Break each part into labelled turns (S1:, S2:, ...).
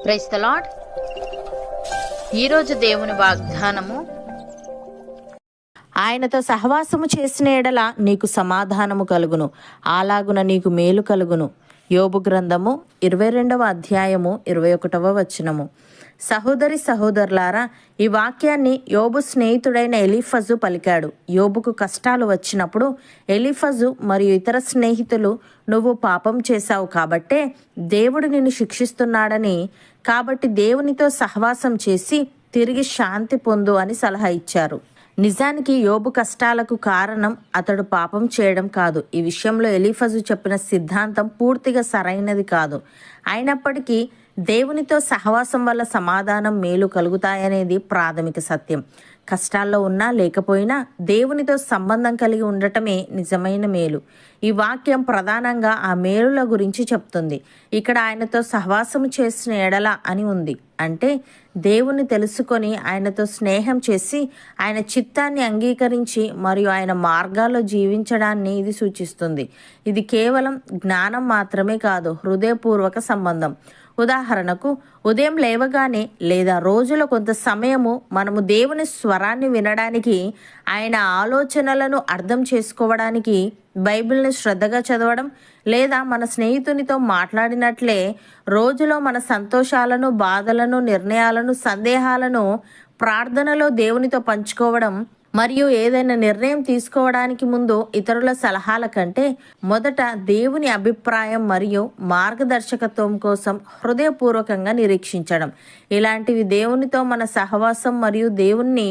S1: Praise the lord. ఈరోజు దేవుని వాగ్దానము,
S2: ఆయనతో సహవాసము చేసిన ఎడల నీకు సమాధానము కలుగును, అలాగున నీకు మేలు కలుగును. యోబు గ్రంథము 22వ అధ్యాయము 21వ వచనము. సహోదరి సహోదరులారా, ఈ వాక్యాన్ని యోబు స్నేహితుడైన ఎలీఫజు పలికాడు. యోబుకు కష్టాలు వచ్చినప్పుడు ఎలీఫజు మరియు ఇతర స్నేహితులు, నువ్వు పాపం చేశావు కాబట్టే దేవుడు నిన్ను శిక్షిస్తున్నాడని, కాబట్టి దేవునితో సహవాసం చేసి తిరిగి శాంతి పొందు అని సలహా ఇచ్చారు. నిజానికి యోబు కష్టాలకు కారణం అతడు పాపం చేయడం కాదు. ఈ విషయంలో ఎలీఫజు చెప్పిన సిద్ధాంతం పూర్తిగా సరైనది కాదు. అయినప్పటికీ దేవునితో సహవాసం వల్ల సమాధానం, మేలు కలుగుతాయనేది ప్రాథమిక సత్యం. కష్టాల్లో ఉన్నా లేకపోయినా దేవునితో సంబంధం కలిగి ఉండటమే నిజమైన మేలు. ఈ వాక్యం ప్రధానంగా ఆ మేలుల గురించి చెప్తుంది. ఇక్కడ ఆయనతో సహవాసం చేసిన ఎడల అని ఉంది. అంటే దేవుని తెలుసుకొని ఆయనతో స్నేహం చేసి ఆయన చిత్తాన్ని అంగీకరించి మరియు ఆయన మార్గాల్లో జీవించడాన్ని ఇది సూచిస్తుంది. ఇది కేవలం జ్ఞానం మాత్రమే కాదు, హృదయపూర్వక సంబంధం. ఉదాహరణకు, ఉదయం లేవగానే లేదా రోజులో కొంత సమయము మనము దేవుని స్వరాన్ని వినడానికి, ఆయన ఆలోచనలను అర్థం చేసుకోవడానికి బైబిల్ని శ్రద్ధగా చదవడం, లేదా మన స్నేహితునితో మాట్లాడినట్లే రోజులో మన సంతోషాలను, బాధలను, నిర్ణయాలను, సందేహాలను ప్రార్థనలో దేవునితో పంచుకోవడం, మరియు ఏదైనా నిర్ణయం తీసుకోవడానికి ముందు ఇతరుల సలహాల కంటే మొదట దేవుని అభిప్రాయం మరియు మార్గదర్శకత్వం కోసం హృదయపూర్వకంగా నిరీక్షించడం. ఇలాంటివి దేవునితో మన సహవాసం మరియు దేవుణ్ణి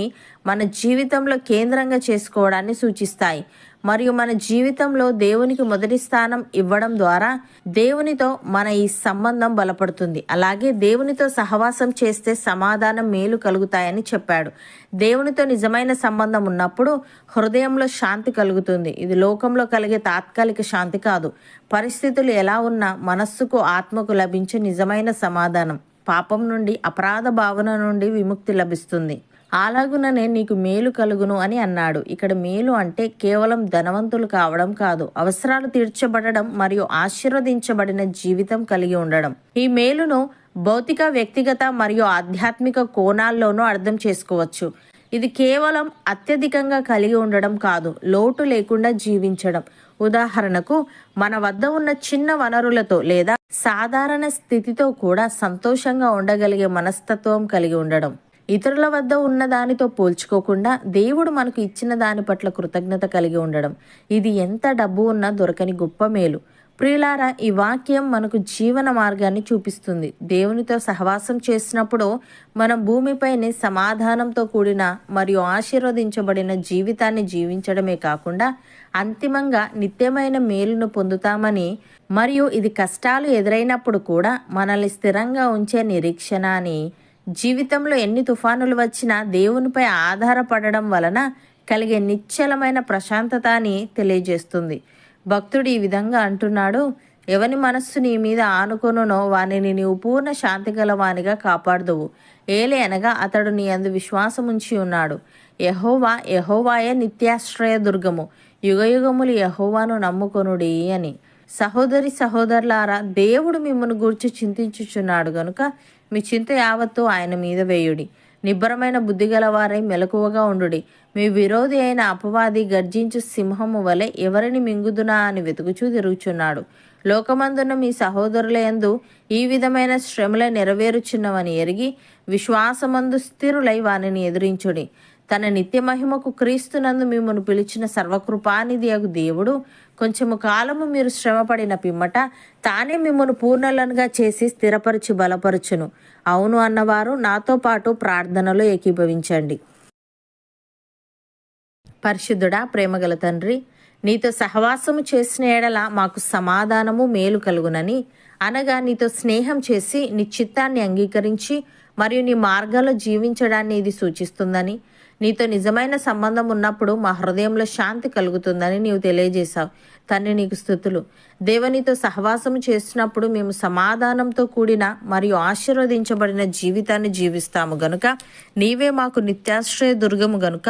S2: మన జీవితంలో కేంద్రంగా చేసుకోవడాన్ని సూచిస్తాయి. మరియు మన జీవితంలో దేవునికి మొదటి స్థానం ఇవ్వడం ద్వారా దేవునితో మన ఈ సంబంధం బలపడుతుంది. అలాగే దేవునితో సహవాసం చేస్తే సమాధానం, మేలు కలుగుతాయని చెప్పాడు. దేవునితో నిజమైన సంబంధం ఉన్నప్పుడు హృదయంలో శాంతి కలుగుతుంది. ఇది లోకంలో కలిగే తాత్కాలిక శాంతి కాదు. పరిస్థితులు ఎలా ఉన్నా మనస్సుకు, ఆత్మకు లభించే నిజమైన సమాధానం. పాపం నుండి, అపరాధ భావన నుండి విముక్తి లభిస్తుంది. అలాగుననే నీకు మేలు కలుగును అని అన్నాడు. ఇక్కడ మేలు అంటే కేవలం ధనవంతులు కావడం కాదు, అవసరాలు తీర్చబడడం మరియు ఆశీర్వదించబడిన జీవితం కలిగి ఉండడం. ఈ మేలును భౌతిక, వ్యక్తిగత మరియు ఆధ్యాత్మిక కోణాల్లోనూ అర్థం చేసుకోవచ్చు. ఇది కేవలం అత్యధికంగా కలిగి ఉండడం కాదు, లోటు లేకుండా జీవించడం. ఉదాహరణకు, మన వద్ద ఉన్న చిన్న వనరులతో లేదా సాధారణ స్థితితో కూడా సంతోషంగా ఉండగలిగే మనస్తత్వం కలిగి ఉండడం. ఇతరుల వద్ద ఉన్న దానితో పోల్చుకోకుండా దేవుడు మనకు ఇచ్చిన దాని పట్ల కృతజ్ఞత కలిగి ఉండడం. ఇది ఎంత డబ్బు ఉన్నా దొరకని గొప్ప మేలు. ప్రియులారా, ఈ వాక్యం మనకు జీవన మార్గాన్ని చూపిస్తుంది. దేవునితో సహవాసం చేసినప్పుడు మనం భూమిపైనే సమాధానంతో కూడిన మరియు ఆశీర్వదించబడిన జీవితాన్ని జీవించడమే కాకుండా అంతిమంగా నిత్యమైన మేలును పొందుతామని, మరియు ఇది కష్టాలు ఎదురైనప్పుడు కూడా మనల్ని స్థిరంగా ఉంచే నిరీక్షణ అని, జీవితంలో ఎన్ని తుఫానులు వచ్చినా దేవునిపై ఆధారపడడం వలన కలిగే నిశ్చలమైన ప్రశాంతత అని తెలియజేస్తుంది. భక్తుడు ఈ విధంగా అంటున్నాడు, ఎవని మనస్సు నీ మీద ఆనుకొనునో వానిని నీవు పూర్ణ శాంతి గలవానిగా కాపాడుదువు. ఏలే అనగా అతడు నీ అందు విశ్వాసముంచి ఉన్నాడు. యెహోవాయే నిత్యాశ్రయ దుర్గము, యుగయుగములు యెహోవాను నమ్ముకొనుడి అని. సహోదరి సహోదరులారా, దేవుడు మిమ్మల్ని గూర్చి చింతించుచున్నాడు గనుక మీ చింత యావత్తు ఆయన మీద వేయుడి. నిబ్బరమైన బుద్ధి గలవారై మెలకువగా ఉండుడి. మీ విరోధి అయిన అపవాది గర్జించు సింహము వలె ఎవరిని మింగుదునా అని వెతుకుచూ తిరుగుచున్నాడు. లోకమందున్న మీ సహోదరుల యందు ఈ విధమైన శ్రమలే నెరవేరుచున్నవని ఎరిగి విశ్వాసమందు స్థిరులై వానిని ఎదిరించుడి. తన నిత్య మహిమకు క్రీస్తునందు మిమ్మల్ని పిలిచిన సర్వకృపానిధి అగు దేవుడు కొంచెము కాలము మీరు శ్రమపడిన పిమ్మట తానే మిమ్మల్ని పూర్ణలనుగా చేసి స్థిరపరిచి బలపరచును. అవును అన్నవారు నాతో పాటు ప్రార్థనలో ఏకీభవించండి. పరిశుద్ధుడా, ప్రేమగల తండ్రి, నీతో సహవాసము చేసిన ఎడల మాకు సమాధానము, మేలు కలుగునని, అనగా నీతో స్నేహం చేసి నీ చిత్తాన్ని అంగీకరించి మరియు నీ మార్గాల్లో జీవించడాన్ని ఇది సూచిస్తుందని, నీతో నిజమైన సంబంధం ఉన్నప్పుడు మా హృదయంలో శాంతి కలుగుతుందని నీవు తెలియజేశావు. తండ్రి, నీకు స్తుతులు. దేవునితో సహవాసము చేస్తున్నప్పుడు మేము సమాధానంతో కూడిన మరియు ఆశీర్వదించబడిన జీవితాన్ని జీవిస్తాము గనుక నీవే మాకు నిత్యాశ్రయ దుర్గము గనుక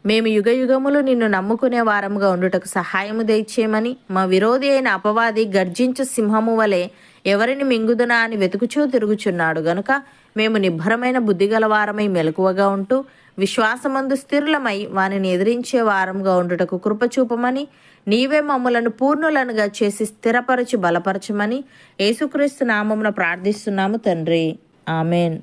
S2: మేము యుగయుగములు నిన్ను నమ్ముకునే వారముగా ఉండుటకు సహాయము దయచేయమని, మా విరోధి అయిన అపవాది గర్జించు సింహము వలె ఎవరిని మింగుదునా అని వెతుకుచూ తిరుగుచున్నాడు గనుక మేము నిబ్బరమైన బుద్ధిగల మెలకువగా ఉంటూ విశ్వాసమందు స్థిరులమై వానిని ఎదిరించే వారంగా ఉండుటకు కృపచూపమని, నీవే మమ్ములను పూర్ణులనుగా చేసి స్థిరపరచి బలపరచమని యేసుక్రీస్తు నామమున ప్రార్థిస్తున్నాము తండ్రి. ఆమెన్.